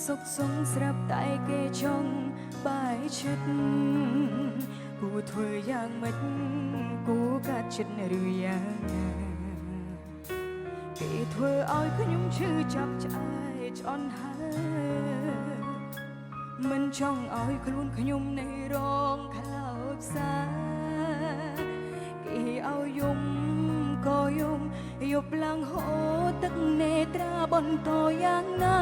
សុខសងស្រាប់តែគេចង់បាយឈិតគួរធ្វើយ៉ាងម៉េចគួរកាត់ចិត្តឬយ៉ាងណាគេធ្វើឲ្យខ្ញុំឈឺចាប់ឆ្អែតឆ្អន់ហើយមិនចង់ឲ្យខ្លួនខ្ញុំនៅរងខ្លោចផ្សាគេឲ្យយំក៏យំយប់ឡើងហូរទឹកនេត្រាបន្តយ៉ាងណា